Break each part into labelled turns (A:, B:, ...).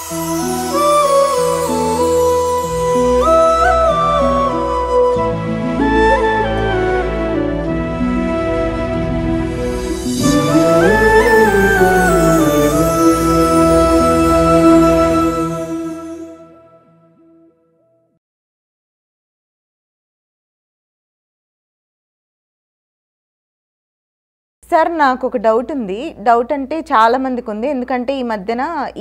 A: Sir నాకు ఒక doubt ఉంది. డౌట్ అంటే చాలా మందికి ఉంది. ఎందుకంటే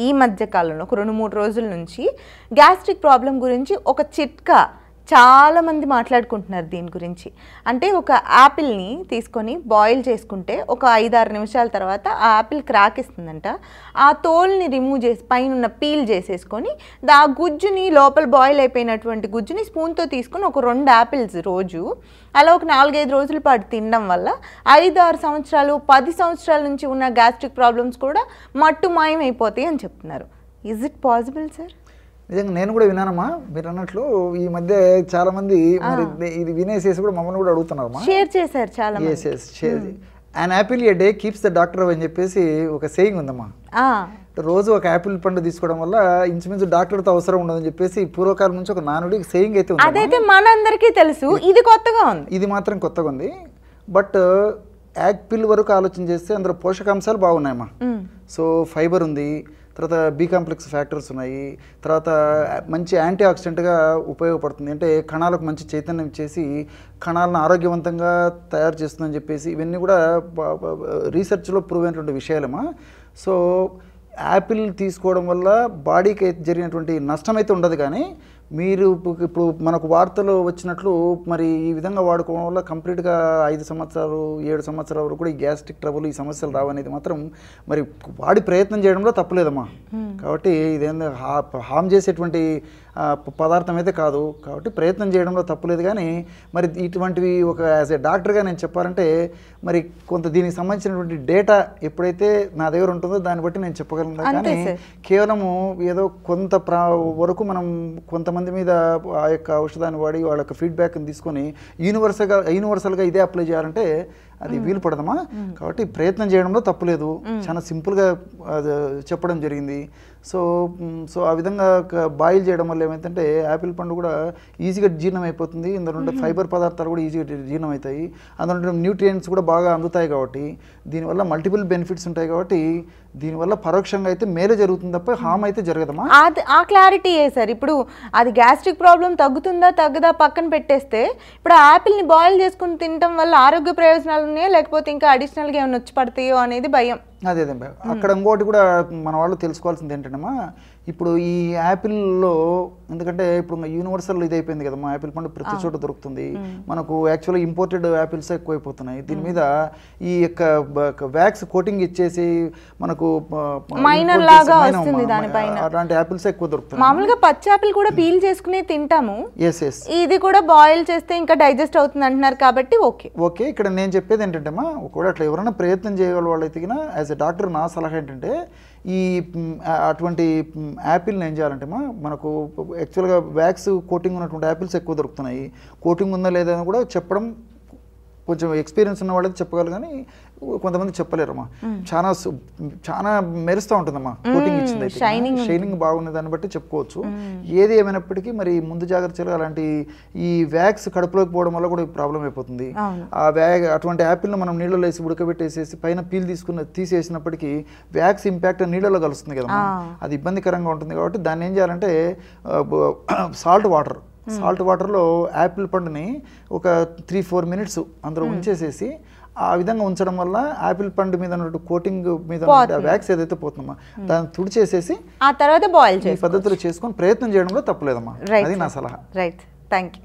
A: ఈ మధ్య కాలంలో ఒక 2-3 రోజుల నుంచి గ్యాస్ట్రిక్ ప్రాబ్లం గురించి ఒక చిట్కా చాలా మంది మాట్లాడుకుంటున్నారు దీని గురించి. అంటే ఒక యాపిల్ని తీసుకొని బాయిల్ చేసుకుంటే ఒక 5-6 నిమిషాల తర్వాత ఆ యాపిల్ క్రాక్ ఇస్తుందంట. ఆ తోల్ని రిమూవ్ చేసి పైన పీల్ చేసేసుకొని ఆ గుజ్జుని లోపల బాయిల్ అయిపోయినటువంటి గుజ్జుని స్పూన్తో తీసుకొని ఒక 2 యాపిల్స్ రోజు అలా ఒక 4-5 రోజుల పాటు తినడం వల్ల 5-6 సంవత్సరాలు 10 సంవత్సరాల నుంచి ఉన్న గ్యాస్ట్రిక్ ప్రాబ్లమ్స్ కూడా మట్టు మాయమైపోతాయి అని చెప్తున్నారు. Is it possible sir?
B: నిజంగా నేను కూడా విన్నానమ్మా మీరు అన్నట్లు. ఈ మధ్య చాలా మంది ఇది వినేసేసి కూడా మమ్మల్ని కూడా అడుగుతున్నారమ్మా,
A: షేర్ చేశారు చాలా మంది.
B: an apple a day keeps the doctor అని చెప్పేసి ఒక సేయింగ్ ఉందమ్మా. రోజు ఒక యాపిల్ పండు తీసుకోవడం వల్ల ఇంచుమించు డాక్టర్తో అవసరం ఉండదని చెప్పేసి పూర్వకాలం నుంచి ఒక నానుడి సేయింగ్ అయితే ఉంది.
A: అదైతే మనందరికీ తెలుసు. ఇది కొత్తగా ఉంది,
B: ఇది మాత్రం కొత్తగా ఉంది. బట్ యాపిల్ వరకు ఆలోచన చేస్తే అందులో పోషకాంశాలు బాగున్నాయమ్మా. సో ఫైబర్ ఉంది, తర్వాత బి కాంప్లెక్స్ ఫ్యాక్టర్స్ ఉన్నాయి, తర్వాత మంచి యాంటీ ఆక్సిడెంట్గా ఉపయోగపడుతుంది. అంటే కణాలకు మంచి చైతన్యం ఇచ్చేసి కణాలను ఆరోగ్యవంతంగా తయారు చేస్తుందని చెప్పేసి ఇవన్నీ కూడా రీసెర్చ్లో ప్రూవ్ అయినటువంటి విషయాలమ్మా. సో యాపిల్ తీసుకోవడం వల్ల బాడీకి జరిగినటువంటి నష్టం అయితే ఉండదు. కానీ మీరు ఇప్పుడు మనకు వార్తలు వచ్చినట్లు మరి ఈ విధంగా వాడుకోవడం వల్ల కంప్లీట్గా 5 సంవత్సరాలు 7 సంవత్సరాల వరకు కూడా ఈ గ్యాస్ట్రిక్ ట్రబుల్ ఈ సమస్యలు రావనేది మాత్రం మరి వాడి ప్రయత్నం చేయడంలో తప్పులేదమ్మా. కాబట్టి ఇదేందో హామ్ చేసేటువంటి పదార్థం అయితే కాదు. కాబట్టి ప్రయత్నం చేయడంలో తప్పులేదు. కానీ మరి ఇటువంటివి ఒక యాజ్ ఏ డాక్టర్గా నేను చెప్పాలంటే మరి కొంత దీనికి సంబంధించినటువంటి డేటా ఎప్పుడైతే నా దగ్గర ఉంటుందో దాన్ని బట్టి నేను చెప్పగలను. కానీ కేవలము ఏదో కొంత వరకు మనం కొంతమంది మీద ఆ యొక్క ఔషధాన్ని వాడి వాళ్ళ యొక్క ఫీడ్బ్యాక్ని తీసుకొని యూనివర్సల్గా ఇదే అప్లై చేయాలంటే అది వీలు పడదమ్మా. కాబట్టి ప్రయత్నం చేయడంలో తప్పులేదు. చాలా సింపుల్గా చెప్పడం జరిగింది. సో ఆ విధంగా బాయిల్ చేయడం వల్ల ఏమైందంటే యాపిల్ పండు కూడా ఈజీగా జీర్ణం అయిపోతుంది. ఇందులో ఉండే ఫైబర్ పదార్థాలు కూడా ఈజీగా జీర్ణం అవుతాయి. అందులో ఉండే న్యూట్రియంట్స్ కూడా బాగా అందుతాయి. కాబట్టి దీనివల్ల మల్టిపుల్ బెనిఫిట్స్ ఉంటాయి. కాబట్టి దీనివల్ల పరోక్షంగా అయితే మేలు జరుగుతుంది తప్ప హామ్ అయితే జరగదమ్మా.
A: ఆ క్లారిటీ సార్. ఇప్పుడు అది గ్యాస్ట్రిక్ ప్రాబ్లం తగ్గుతుందా తగ్గదా పక్కన పెట్టేస్తే ఇప్పుడు యాపిల్ని బాయిల్ చేసుకుని తినడం వల్ల ఆరోగ్య ప్రయోజనాలు ఉన్నాయో లేకపోతే ఇంకా అడిషనల్గా ఏమైనా వచ్చి పడతాయో అనేది భయం.
B: అదే అక్కడ ఇంకోటి కూడా మన వాళ్ళు తెలుసుకోవాల్సింది ఏంటంటేమ్మా, ఇప్పుడు ఈ యాపిల్లో ఎందుకంటే ఇప్పుడు యూనివర్సల్ ఇది అయిపోయింది కదమ్మా. యాపిల్ పండు ప్రతి చోట దొరుకుతుంది. మనకు యాక్చువల్గా ఇంపోర్టెడ్ యాపిల్స్ ఎక్కువైపోతున్నాయి. దీని మీద ఈ యొక్క వ్యాక్స్ కోటింగ్ ఇచ్చేసి మనకు అలాంటి యాపిల్స్ ఎక్కువ దొరుకుతాయి.
A: మామూలుగా పచ్చి యాపిల్ కూడా పీల్ చేసుకుని తింటాము. ఇది కూడా బాయిల్ చేస్తే ఇంకా డైజెస్ట్ అవుతుంది అంటున్నారు. కాబట్టి
B: ఓకే ఇక్కడ నేను చెప్పేది ఏంటంటేమ్మా, ఒకవేళ అట్లా ఎవరైనా ప్రయత్నం చేయగల వాళ్ళు అయితే యాజ్ ఎ డాక్టర్ నా సలహా ఏంటంటే ఈ అటువంటి యాపిల్ని ఏం చేయాలంటే మనకు యాక్చువల్గా వ్యాక్స్ కోటింగ్ ఉన్నటువంటి యాపిల్స్ ఎక్కువ దొరుకుతున్నాయి. కోటింగ్ ఉందా లేదా అని కూడా చెప్పడం కొంచెం ఎక్స్పీరియన్స్ ఉన్న వాళ్ళకి చెప్పగలరు. కానీ కొంతమంది చెప్పలేరమ్మా. చాలా మెరుస్తూ ఉంటుందమ్మా కోటింగ్ ఇచ్చింది. షైనింగ్ బాగున్న దాన్ని బట్టి చెప్పుకోవచ్చు. ఏది ఏమైనప్పటికీ మరి ముందు జాగ్రత్తగా అలాంటి ఈ వ్యాక్స్ కడుపులోకి పోవడం వల్ల కూడా ప్రాబ్లం అయిపోతుంది. ఆ అటువంటి యాపిల్ను మనం నీళ్ళలో వేసి ఉడకబెట్టేసేసి పైన పీల్ తీసేసినప్పటికీ వ్యాక్స్ ఇంపాక్ట్ నీళ్ళలో కలుస్తుంది కదా, అది ఇబ్బందికరంగా ఉంటుంది. కాబట్టి దాన్ని ఏం చేయాలంటే సాల్ట్ వాటర్లో యాపిల్ పండుని ఒక 3-4 మినిట్స్ అందులో ఉంచేసేసి ఆ విధంగా ఉంచడం వల్ల యాపిల్ పండు మీద ఉన్న కోటింగ్ మీద వ్యాక్స్ ఏదైతే పోతుందమ్మా దాన్ని తుడిచేసేసి
A: ఆ తర్వాత బాయిల్
B: ఈ పద్ధతిలో చేసుకొని ప్రయత్నం చేయడంలో తప్పులేదమ్మా. అది నా సలహా.
A: Right, thank you.